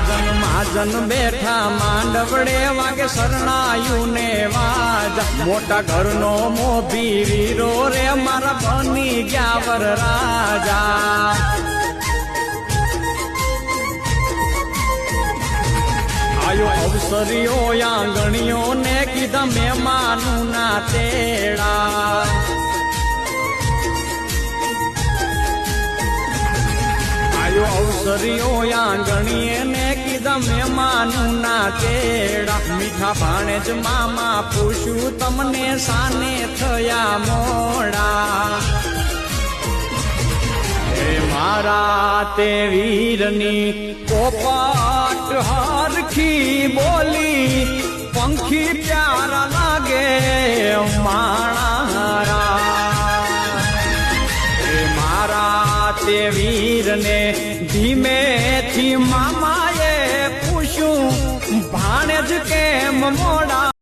મહાજન બેઠા માંડવડે વાગે શરણાયું ને વાજા મોટા ઘરનો મોભી વીરો રે મારા બની ગયા વર રાજા આયો અવસરીઓ આંગણીઓ ને કીધા મહેમાનું ના તેડા અવસરીઓ આંગણીએ ને કીધા મહેમાનું ના તેડા મીઠા ભાણે જ મામા પૂછ્યું તમને સાને થયા મોડા હે મારા તે વીરની પોપટ હરખી બોલી પંખી પ્યારા લાગે માણારા તે વીરને ધીમેથી મામાએ પૂછ્યું ભાણેજ કેમ મોડા